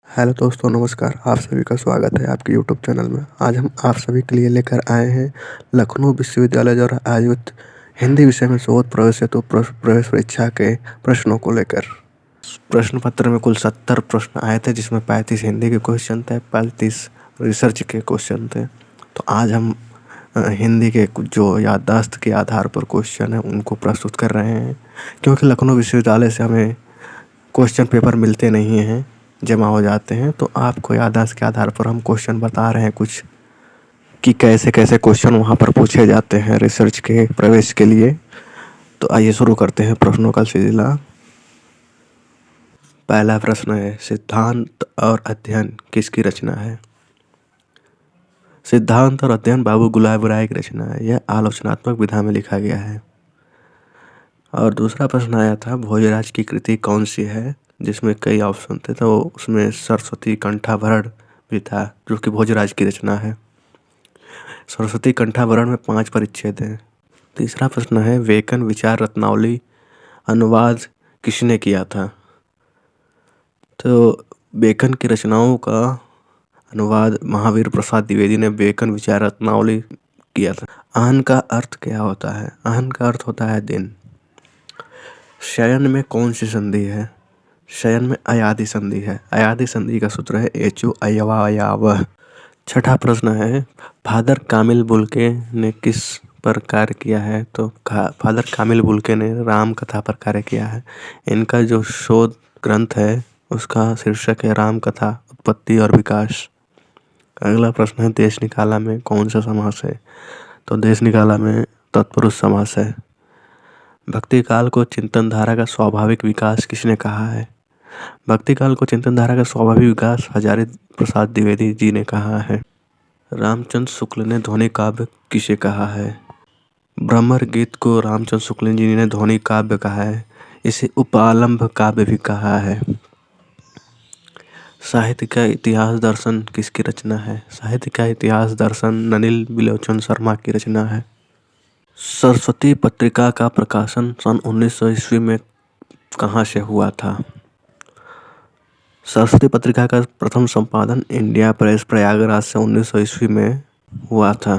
Hello दोस्तों, नमस्कार। आप सभी का स्वागत है आपके यूट्यूब चैनल में। आज हम आप सभी के लिए लेकर आए हैं लखनऊ विश्वविद्यालय द्वारा आयोजित हिंदी विषय में शोध प्रवेश हेतु प्रवेश परीक्षा के प्रश्नों को लेकर। प्रश्न पत्र में कुल 70 प्रश्न आए थे, जिसमें 35 हिंदी के क्वेश्चन थे, 35 रिसर्च के क्वेश्चन थे। तो आज हम हिंदी के कुछ जो याददाश्त के आधार पर क्वेश्चन है उनको प्रस्तुत कर रहे हैं, क्योंकि लखनऊ विश्वविद्यालय से हमें क्वेश्चन पेपर मिलते नहीं हैं, जमा हो जाते हैं। तो आपको याददाश्त के आधार पर हम क्वेश्चन बता रहे हैं कुछ, कि कैसे कैसे क्वेश्चन वहाँ पर पूछे जाते हैं रिसर्च के प्रवेश के लिए। तो आइए शुरू करते हैं प्रश्नों का सिलसिला। पहला प्रश्न है, सिद्धांत और अध्ययन किसकी रचना है? सिद्धांत और अध्ययन बाबू गुलाब राय की रचना है। यह आलोचनात्मक विधा में लिखा गया है। और दूसरा प्रश्न आया था, भोजराज की कृति कौन सी है? जिसमें कई ऑप्शन थे, तो उसमें सरस्वती कंठाभरण भी था, जो कि भोजराज की रचना है। सरस्वती कंठाभरण में 5 परिच्छेद हैं। तीसरा प्रश्न है, वेकन विचार रत्नावली अनुवाद किसने किया था? तो बेकन की रचनाओं का अनुवाद महावीर प्रसाद द्विवेदी ने बेकन विचार रत्नावली किया था। आहन का अर्थ क्या होता है? आहन का अर्थ होता है दिन। शयन में कौन सी संधि है? शयन में अयादि संधि है। अयादि संधि का सूत्र है एचो अयवायावः। छठा प्रश्न है, फादर कामिल बुल्के ने किस पर कार्य किया है? तो फादर कामिल बुल्के ने राम कथा पर कार्य किया है। इनका जो शोध ग्रंथ है उसका शीर्षक है राम कथा उत्पत्ति और विकास। अगला प्रश्न है, देश निकाला में कौन सा समास है? तो देश निकाला में तत्पुरुष समास है। भक्ति काल को चिंतन धारा का स्वाभाविक विकास किसने कहा है? भक्ति काल को चिंतन धारा का स्वाभाविक विकास हजारी प्रसाद द्विवेदी जी ने कहा है। रामचंद्र शुक्ल ने ध्वनि काव्य किसे कहा है? भ्रमर गीत को रामचंद्र शुक्ल जी ने ध्वनि काव्य कहा है। इसे उपालंभ काव्य भी कहा है। साहित्य का इतिहास दर्शन किसकी रचना है? साहित्य का इतिहास दर्शन नलिन बिलोचन शर्मा की रचना है। सरस्वती पत्रिका का प्रकाशन सन 1900 ईस्वी में कहाँ से हुआ था? सरस्वती पत्रिका का प्रथम संपादन इंडिया प्रेस प्रयागराज से 1900 ईस्वी में हुआ था।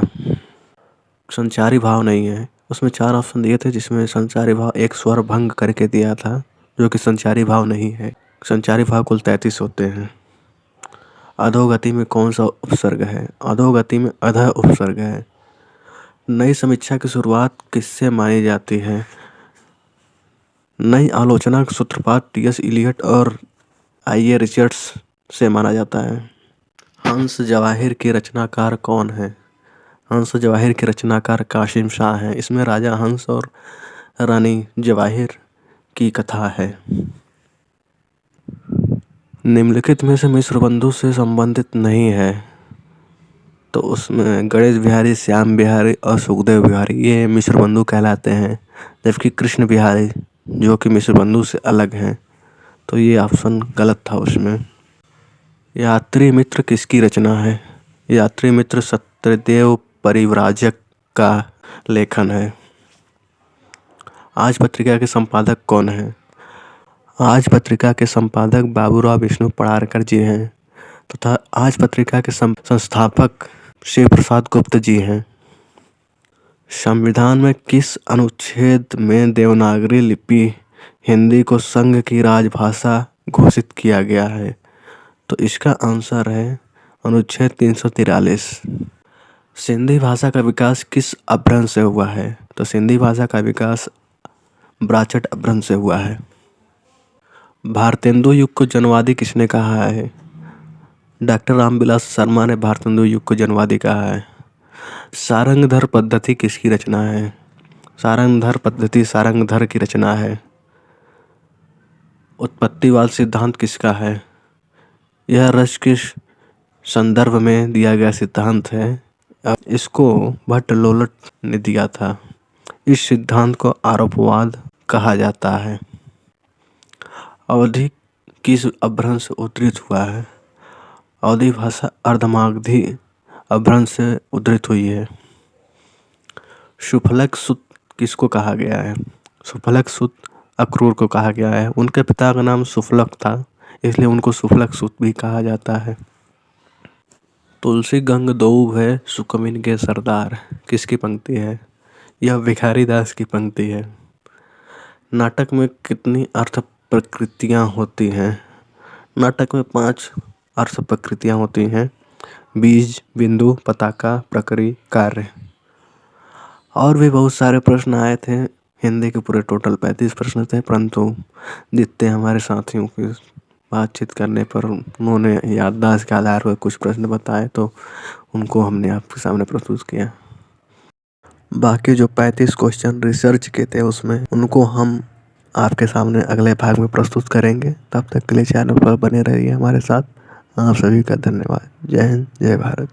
संचारी भाव नहीं है। उसमें 4 ऑप्शन दिए थे, जिसमें संचारी भाव एक स्वर भंग करके दिया था, जो कि संचारी भाव नहीं है। संचारी भाव कुल 33 होते हैं। अधोगति में कौन सा उपसर्ग है? अधोगति में अधः उपसर्ग है। नई समीक्षा की शुरुआत किससे मानी जाती है? नई आलोचना का सूत्रपात टी.एस. इलियट और आई.ए. रिचर्ड्स से माना जाता है। हंस जवाहिर के रचनाकार कौन है? हंस जवाहिर के रचनाकार कासिम शाह हैं। इसमें राजा हंस और रानी जवाहिर की कथा है। निम्नलिखित में से मिश्र बंधु से संबंधित नहीं है। तो उसमें गणेश बिहारी, श्याम बिहारी और सुखदेव बिहारी ये मिश्र बंधु कहलाते हैं, जबकि कृष्ण बिहारी जो कि मिश्र बंधु से अलग हैं। तो ये ऑप्शन गलत था उसमें। यात्री मित्र किसकी रचना है? यात्री मित्र सत्यदेव परिव्राजक का लेखन है। आज पत्रिका के संपादक कौन है? आज पत्रिका के संपादक बाबूराव विष्णु पडारकर जी हैं, तथा आज पत्रिका के संस्थापक शिव प्रसाद गुप्त जी हैं। संविधान में किस अनुच्छेद में देवनागरी लिपि हिंदी को संघ की राजभाषा घोषित किया गया है? तो इसका आंसर है अनुच्छेद 343। सिंधी भाषा का विकास किस अपभ्रंश से हुआ है? तो सिंधी भाषा का विकास ब्राचट अपभ्रंश से हुआ है। भारतेंदु युग को जनवादी किसने कहा है? डॉक्टर रामविलास शर्मा ने भारतेंदु युग को जनवादी कहा है। सारंगधर पद्धति किसकी रचना है? सारंगधर पद्धति सारंगधर की रचना है। उत्पत्तिवाद सिद्धांत किसका है? यह रस के संदर्भ में दिया गया सिद्धांत है। इसको भट्ट लोलट ने दिया था। इस सिद्धांत को आरोपवाद कहा जाता है। अवधि किस अपभ्रंश से उद्धृत हुआ है? अवधी भाषा अर्धमागधी अपभ्रंश से उद्धृत हुई है। सुफलक सुत किसको कहा गया है? सुफलक सुत अक्रूर को कहा गया है। उनके पिता का नाम सुफलक था, इसलिए उनको सुफलक सुत भी कहा जाता है। तुलसी गंग दोऊ भय सुकमिन के सरदार, किसकी पंक्ति है? यह भिखारी दास की पंक्ति है। नाटक में कितनी अर्थ प्रकृतियाँ होती हैं? नाटक में 5 अर्थ प्रकृतियाँ होती हैं: बीज, बिंदु, पताका, प्रकृति, कार्य। और भी बहुत सारे प्रश्न आए थे। हिंदी के पूरे टोटल 35 प्रश्न थे, परंतु जितने हमारे साथियों की बातचीत करने पर उन्होंने याददाश्त के आधार पर कुछ प्रश्न बताए, तो उनको हमने आपके सामने प्रस्तुत किया। बाकी जो 35 क्वेश्चन रिसर्च के थे उसमें, उनको हम आपके सामने अगले भाग में प्रस्तुत करेंगे। तब तक के लिए चैनल पर बने रहिए हमारे साथ। आप सभी का धन्यवाद। जय हिंद, जय भारत।